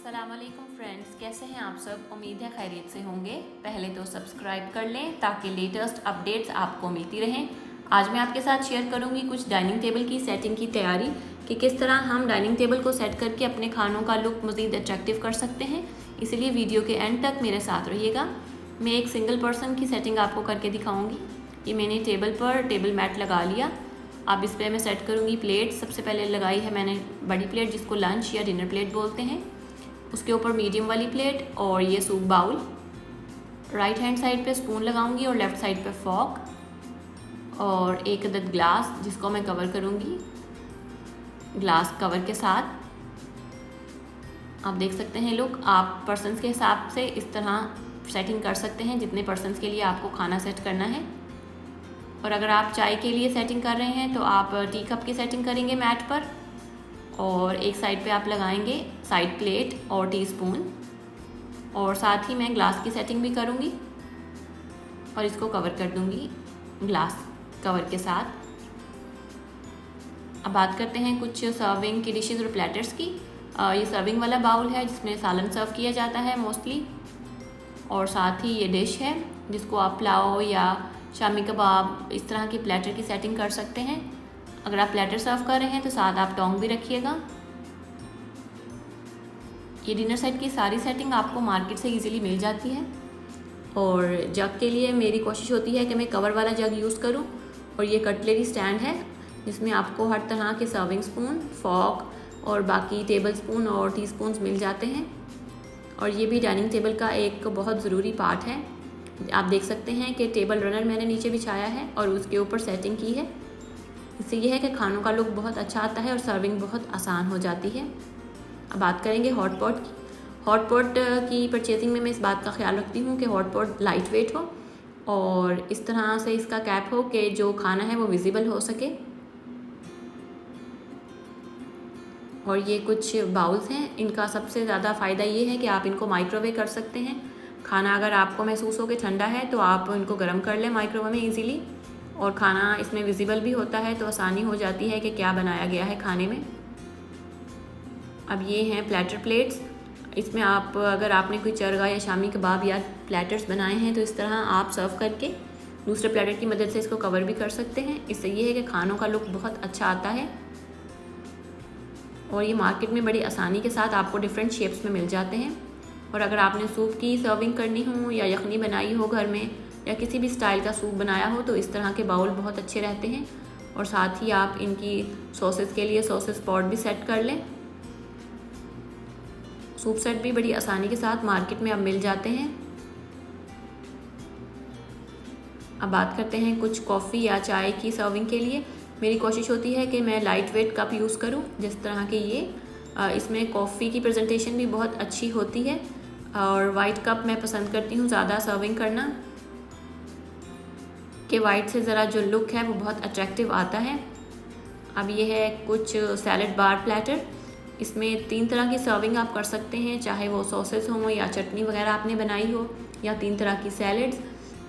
अस्सलामुअलैकुम फ्रेंड्स, कैसे हैं आप सब। उम्मीद है खैरियत से होंगे। पहले तो सब्सक्राइब कर लें ताकि लेटेस्ट अपडेट्स आपको मिलती रहें। आज मैं आपके साथ शेयर करूंगी कुछ डाइनिंग टेबल की सेटिंग की तैयारी कि किस तरह हम डाइनिंग टेबल को सेट करके अपने खानों का लुक मज़ीद अट्रैक्टिव कर सकते हैं। इसलिए वीडियो के एंड तक मेरे साथ रहिएगा। मैं एक सिंगल पर्सन की सेटिंग आपको करके दिखाऊँगी। ये मैंने टेबल पर टेबल मैट लगा लिया। अब इस पर मैं सेट करूँगी प्लेट। सबसे पहले लगाई है मैंने बड़ी प्लेट जिसको लंच या डिनर प्लेट बोलते हैं। उसके ऊपर मीडियम वाली प्लेट और ये soup bowl. Right hand side पे स्पून लगाऊंगी और लेफ़्ट साइड पे फॉक और एक अदद ग्लास जिसको मैं कवर करूंगी ग्लास कवर के साथ। आप देख सकते हैं लुक। आप पर्सन्स के हिसाब से इस तरह सेटिंग कर सकते हैं जितने पर्सन्स के लिए आपको खाना सेट करना है। और अगर आप चाय के लिए सेटिंग कर रहे हैं तो आप टी कप की सेटिंग करेंगे मैट पर और एक साइड पे आप लगाएंगे साइड प्लेट और टीस्पून और साथ ही मैं ग्लास की सेटिंग भी करूँगी और इसको कवर कर दूँगी ग्लास कवर के साथ। अब बात करते हैं कुछ सर्विंग की डिशेस और प्लेटर्स की। ये सर्विंग वाला बाउल है जिसमें सालन सर्व किया जाता है मोस्टली, और साथ ही ये डिश है जिसको आप पुलाव या शामी कबाब इस तरह की प्लेटर की सेटिंग कर सकते हैं। अगर आप प्लेटर सर्व कर रहे हैं तो साथ आप टोंग भी रखिएगा। ये डिनर सेट की सारी सेटिंग आपको मार्केट से इजीली मिल जाती है। और जग के लिए मेरी कोशिश होती है कि मैं कवर वाला जग यूज़ करूं। और ये कटलरी स्टैंड है जिसमें आपको हर तरह के सर्विंग स्पून, फॉक और बाकी टेबल स्पून और टी स्पून मिल जाते हैं। और ये भी डाइनिंग टेबल का एक बहुत ज़रूरी पार्ट है। आप देख सकते हैं कि टेबल रनर मैंने नीचे बिछाया है और उसके ऊपर सेटिंग की है। इससे यह है कि खानों का लुक बहुत अच्छा आता है और सर्विंग बहुत आसान हो जाती है। अब बात करेंगे हॉट पॉट की। हॉट पॉट की परचेजिंग में मैं इस बात का ख्याल रखती हूँ कि हॉट पॉट लाइट वेट हो और इस तरह से इसका कैप हो कि जो खाना है वो विजिबल हो सके। और ये कुछ बाउल्स हैं। इनका सबसे ज़्यादा फ़ायदा ये है कि आप इनको माइक्रोवेव कर सकते हैं। खाना अगर आपको महसूस हो कि ठंडा है तो आप इनको गर्म कर लें माइक्रोवेव में ईज़िली, और खाना इसमें विजिबल भी होता है तो आसानी हो जाती है कि क्या बनाया गया है खाने में। अब ये हैं प्लेटर प्लेट्स। इसमें आप अगर आपने कोई चरगा या शामी कबाब या प्लेटर्स बनाए हैं तो इस तरह आप सर्व करके दूसरे प्लेटर की मदद से इसको कवर भी कर सकते हैं। इससे ये है कि खानों का लुक बहुत अच्छा आता है और ये मार्केट में बड़ी आसानी के साथ आपको डिफरेंट शेप्स में मिल जाते हैं। और अगर आपने सूप की सर्विंग करनी हो या यखनी बनाई हो घर में या किसी भी स्टाइल का सूप बनाया हो तो इस तरह के बाउल बहुत अच्छे रहते हैं। और साथ ही आप इनकी सॉसेस के लिए सॉसेस पॉट भी सेट कर लें। सूप सेट भी बड़ी आसानी के साथ मार्केट में अब मिल जाते हैं। अब बात करते हैं कुछ कॉफ़ी या चाय की सर्विंग के लिए। मेरी कोशिश होती है कि मैं लाइट वेट कप यूज़ करूं जिस तरह के ये। इसमें कॉफ़ी की प्रेजेंटेशन भी बहुत अच्छी होती है और वाइट कप मैं पसंद करती हूँ ज़्यादा सर्विंग करना, कि वाइट से ज़रा जो लुक है वो बहुत अट्रैक्टिव आता है। अब ये है कुछ सैलड बार प्लेटर। इसमें 3 तरह की सर्विंग आप कर सकते हैं, चाहे वो सॉसेस हों या चटनी वगैरह आपने बनाई हो या 3 तरह की सैलड्स।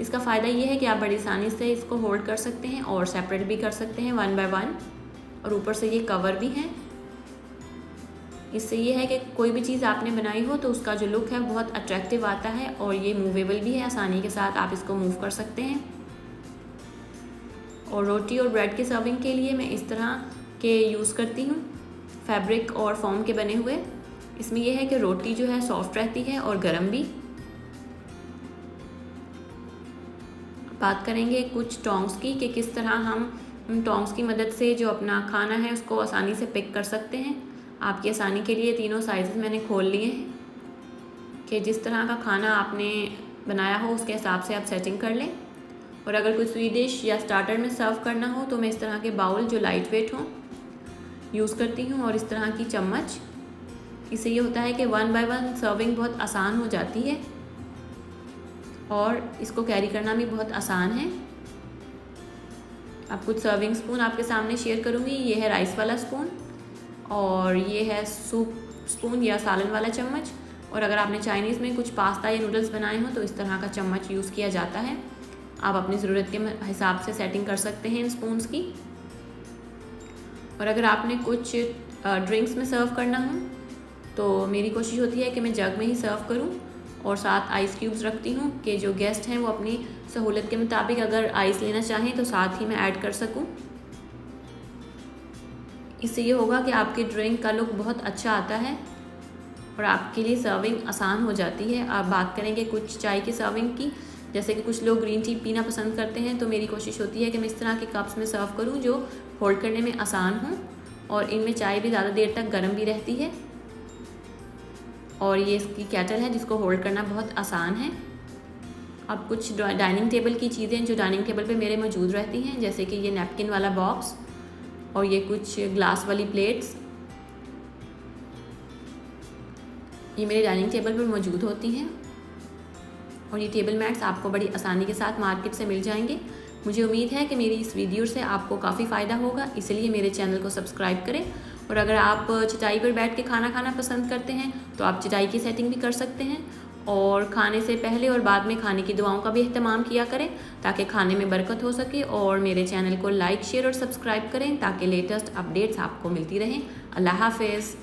इसका फ़ायदा ये है कि आप बड़ी आसानी से इसको होल्ड कर सकते हैं और सेपरेट भी कर सकते हैं 1 बाय 1। और ऊपर से ये कवर भी हैं। इससे ये है कि कोई भी चीज़ आपने बनाई हो तो उसका जो लुक है बहुत अट्रैक्टिव आता है। और ये मूवेबल भी है, आसानी के साथ आप इसको मूव कर सकते हैं। और रोटी और ब्रेड के सर्विंग के लिए मैं इस तरह के यूज़ करती हूँ, फैब्रिक और फोम के बने हुए। इसमें यह है कि रोटी जो है सॉफ्ट रहती है और गर्म भी। बात करेंगे कुछ टोंग्स की कि किस तरह हम उन टोंग्स की मदद से जो अपना खाना है उसको आसानी से पिक कर सकते हैं। आपकी आसानी के लिए तीनों साइज़ मैंने खोल लिए हैं कि जिस तरह का खाना आपने बनाया हो उसके हिसाब से आप सेटिंग कर लें। और अगर कोई स्वीट डिश या स्टार्टर में सर्व करना हो तो मैं इस तरह के बाउल जो लाइट वेट हों यूज़ करती हूँ और इस तरह की चम्मच। इससे ये होता है कि 1 बाय 1 सर्विंग बहुत आसान हो जाती है और इसको कैरी करना भी बहुत आसान है। अब कुछ सर्विंग स्पून आपके सामने शेयर करूँगी। ये है राइस वाला स्पून और ये है सूप स्पून या सालन वाला चम्मच। और अगर आपने चाइनीज़ में कुछ पास्ता या नूडल्स बनाए हो तो इस तरह का चम्मच यूज़ किया जाता है। आप अपनी ज़रूरत के हिसाब से सेटिंग कर सकते हैं इन स्पून्स की। और अगर आपने कुछ ड्रिंक्स में सर्व करना हो तो मेरी कोशिश होती है कि मैं जग में ही सर्व करूं और साथ आइस क्यूब्स रखती हूं कि जो गेस्ट हैं वो अपनी सहूलत के मुताबिक अगर आइस लेना चाहें तो साथ ही मैं ऐड कर सकूं। इससे ये होगा कि आपके ड्रिंक का लुक बहुत अच्छा आता है और आपके लिए सर्विंग आसान हो जाती है। आप बात करेंगे कुछ चाय की सर्विंग की, जैसे कि कुछ लोग ग्रीन टी पीना पसंद करते हैं, तो मेरी कोशिश होती है कि मैं इस तरह के कप्स में सर्व करूं जो होल्ड करने में आसान हों और इनमें चाय भी ज़्यादा देर तक गर्म भी रहती है। और ये इसकी कैटल है जिसको होल्ड करना बहुत आसान है। अब कुछ डाइनिंग टेबल की चीज़ें जो डाइनिंग टेबल पे मेरे मौजूद रहती हैं, जैसे कि ये नैपकिन वाला बॉक्स और ये कुछ ग्लास वाली प्लेट्स, ये मेरे डाइनिंग टेबल पर मौजूद होती हैं। और ये टेबल मैट्स आपको बड़ी आसानी के साथ मार्केट से मिल जाएंगे। मुझे उम्मीद है कि मेरी इस वीडियो से आपको काफ़ी फ़ायदा होगा, इसलिए मेरे चैनल को सब्सक्राइब करें। और अगर आप चटाई पर बैठ के खाना खाना पसंद करते हैं तो आप चटाई की सेटिंग भी कर सकते हैं और खाने से पहले और बाद में खाने की दुआओं का भी अहतमाम किया करें ताकि खाने में बरकत हो सके। और मेरे चैनल को लाइक, शेयर और सब्सक्राइब करें ताकि लेटेस्ट अपडेट्स आपको मिलती रहें। अल्लाह हाफ़िज़।